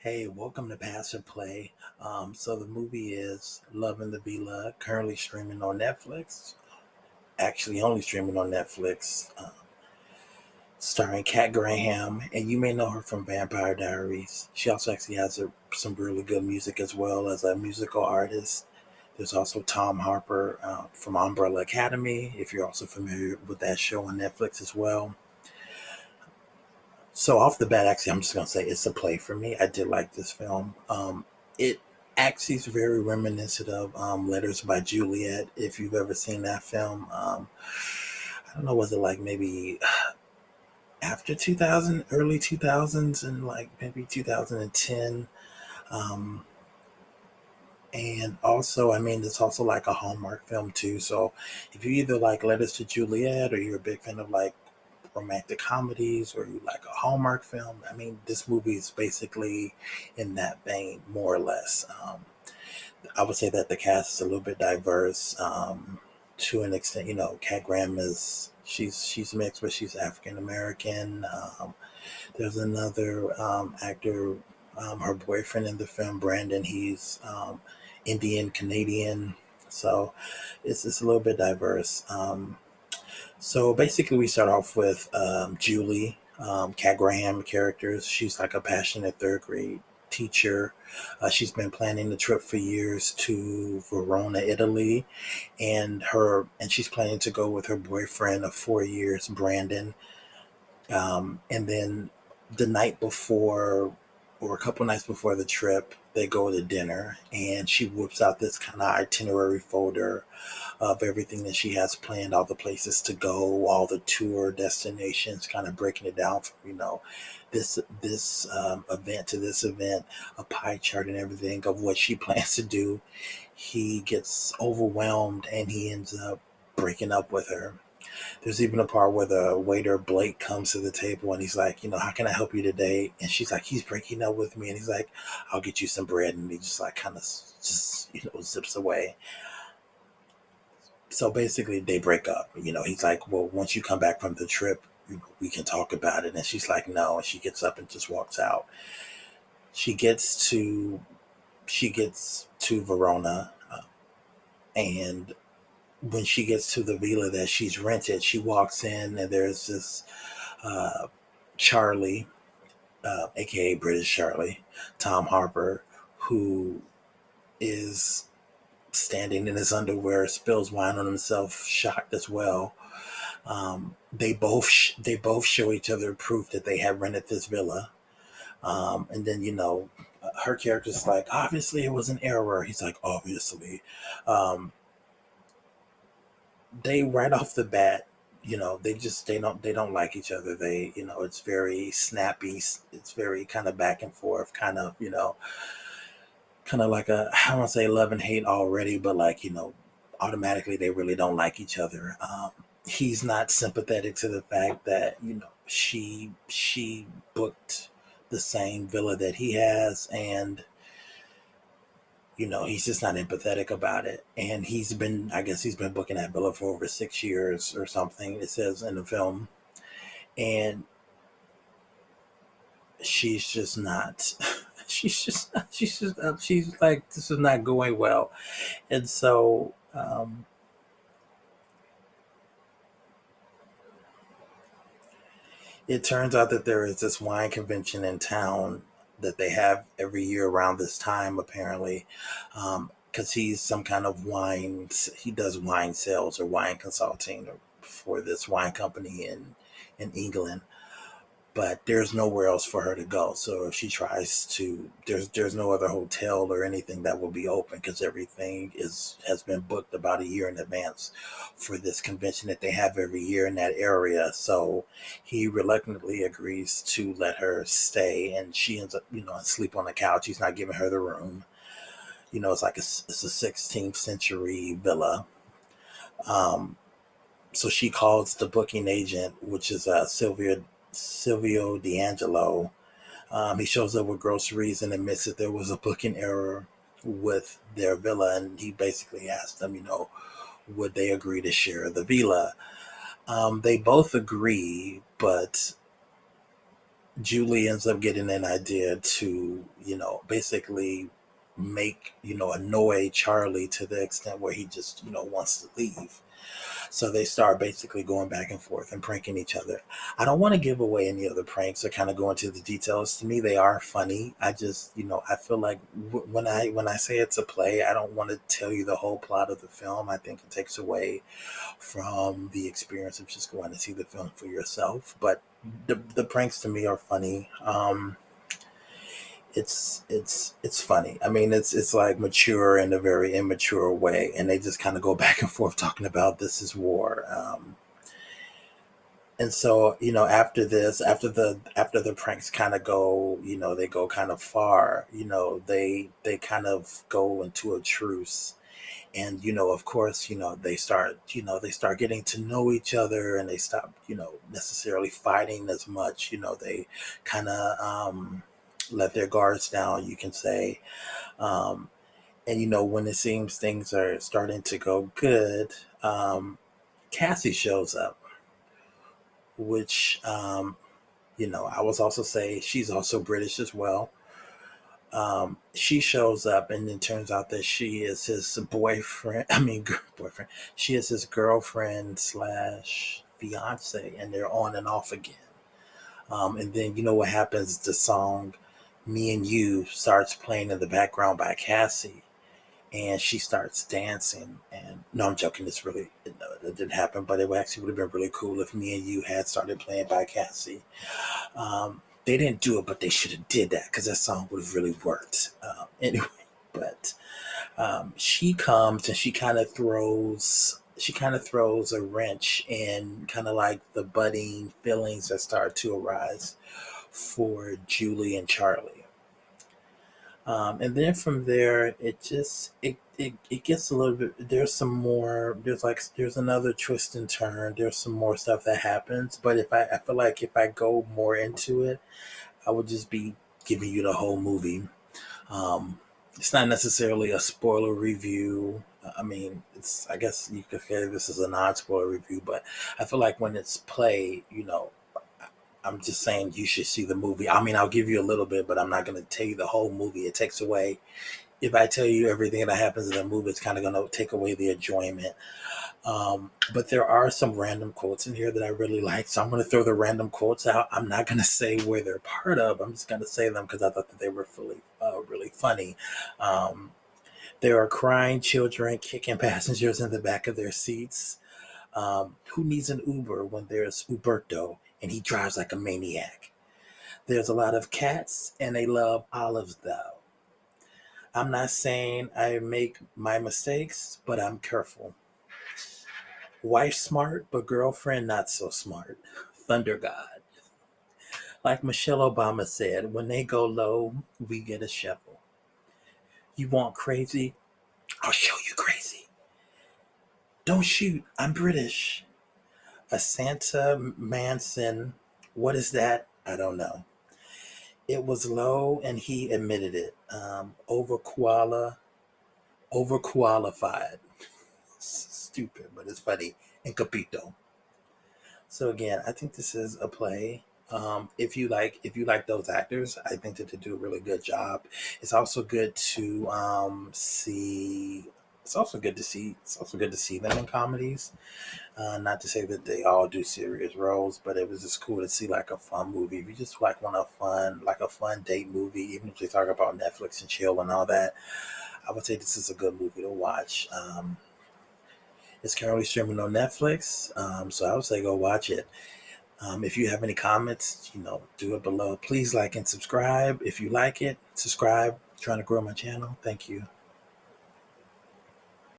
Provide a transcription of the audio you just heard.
Hey, welcome to Pass or Play. So the movie is Love in the Villa, currently streaming on Netflix. Actually, only streaming on Netflix, starring Kat Graham, and you may know her from Vampire Diaries. She also actually has some really good music as well as a musical artist. There's also Tom Harper from Umbrella Academy, if you're also familiar with that show on Netflix as well. So off the bat, actually, I'm just gonna say it's a play for me. I did like this film. It actually is very reminiscent of Letters by Juliet. If you've ever seen that film, I don't know, was it like maybe after 2000, early 2000s, and like maybe 2010. Um, and also, I mean, it's also like a Hallmark film too. So if you either like Letters to Juliet or you're a big fan of like romantic comedies or you like a Hallmark film, I mean, this movie is basically in that vein, more or less. I would say that the cast is a little bit diverse to an extent. You know, Kat Graham is she's mixed, but she's African American. There's another actor, her boyfriend in the film, Brandon. He's Indian Canadian, so it's a little bit diverse. So basically, we start off with Julie, Kat Graham characters. She's like a passionate third grade teacher. She's been planning the trip for years to Verona, Italy, and she's planning to go with her boyfriend of 4 years, Brandon. And then the night before, or a couple nights before the trip, they go to dinner, and she whips out this kind of itinerary folder of everything that she has planned, all the places to go, all the tour destinations, kind of breaking it down from this event to this event, a pie chart and everything of what she plans to do. He gets overwhelmed and he ends up breaking up with her. There's even a part where the waiter Blake comes to the table and he's like, how can I help you today? And she's like, he's breaking up with me, and he's like, I'll get you some bread, and he just like kind of just zips away. So basically they break up. He's like, well, once you come back from the trip, we can talk about it. And she's like, no. And she gets up and just walks out. She gets to she gets to Verona, and when she gets to the villa that she's rented, she walks in and there's this uh, Charlie, aka British Charlie, Tom Harper, who is standing in his underwear, spills wine on himself, shocked as well. They both show each other proof that they have rented this villa. And then her character's like, obviously it was an error. He's like, obviously. Um, they right off the bat, they don't like each other. It's very snappy. It's very kind of back and forth, kind of like I don't want to say love and hate already, but like automatically they really don't like each other. He's not sympathetic to the fact that she booked the same villa that he has, and he's just not empathetic about it. And I guess he's been booking that villa for over 6 years or something. It says in the film, and she's just not. She's like, this is not going well. And so it turns out that there is this wine convention in town that they have every year around this time, apparently, because he's some kind of wine. He does wine sales or wine consulting for this wine company in England, but there's nowhere else for her to go. So if she tries to, there's no other hotel or anything that will be open because everything has been booked about a year in advance for this convention that they have every year in that area. So he reluctantly agrees to let her stay, and she ends up sleep on the couch. He's not giving her the room. It's like it's a 16th century villa. Um, so she calls the booking agent, which is Silvio D'Angelo. He shows up with groceries and admits that there was a booking error with their villa, and he basically asked them, would they agree to share the villa? They both agree, but Julie ends up getting an idea to, basically make, annoy Charlie to the extent where he just, wants to leave. So they start basically going back and forth and pranking each other. I don't want to give away any of the pranks or kind of go into the details. To me, they are funny. I just, I feel like when I say it's a play, I don't want to tell you the whole plot of the film. I think it takes away from the experience of just going to see the film for yourself. But the pranks to me are funny. It's funny. I mean, it's like mature in a very immature way, and they just kind of go back and forth talking about this is war. And so, after this, after the pranks kind of go, they go kind of far. They kind of go into a truce, and of course, they start getting to know each other, and they stop, necessarily fighting as much. They kind of let their guards down, you can say. um, and when it seems things are starting to go good, Cassie shows up, which I was also say she's also British as well. She shows up, and it turns out that she is his boyfriend. I mean, boyfriend. She is his girlfriend slash fiance, and they're on and off again. And then what happens? The song "Me and You" starts playing in the background by Cassie, and she starts dancing. And no, I'm joking. It didn't happen, but it actually would have been really cool if "Me and You" had started playing by Cassie. They didn't do it, but they should have did that because that song would have really worked. Anyway, but she comes and she kind of throws a wrench in kind of like the budding feelings that start to arise for Julie and Charlie. And then from there, it gets a little bit. There's some more. There's another twist and turn. There's some more stuff that happens. But I feel like if I go more into it, I would just be giving you the whole movie. Um, it's not necessarily a spoiler review. I mean, I guess you could say this is a non-spoiler review, but I feel like when it's played, I'm just saying you should see the movie. I mean, I'll give you a little bit, but I'm not going to tell you the whole movie. It takes away. If I tell you everything that happens in the movie, it's kind of going to take away the enjoyment. But there are some random quotes in here that I really like. So I'm going to throw the random quotes out. I'm not going to say where they're part of. I'm just going to say them because I thought that they were really funny. Um, there are crying children kicking passengers in the back of their seats. Who needs an Uber when there's Uberto and he drives like a maniac? There's a lot of cats and they love olives though. I'm not saying I make my mistakes, but I'm careful. Wife smart, but girlfriend not so smart. Thunder God. Like Michelle Obama said, when they go low, we get a shovel. You want crazy? I'll show you crazy. Don't shoot, I'm British. A Santa Manson. What is that? I don't know. It was low and he admitted it. Overqualified. Stupid, but it's funny. And Capito. So again, I think this is a play. If you like those actors, I think that they do a really good job. It's also good to see. It's also good to see them in comedies. Not to say that they all do serious roles, but it was just cool to see like a fun movie. If you just want a fun date movie, even if they talk about Netflix and chill and all that, I would say this is a good movie to watch. It's currently streaming on Netflix, so I would say go watch it. If you have any comments, do it below. Please like and subscribe. If you like it, subscribe. I'm trying to grow my channel. Thank you.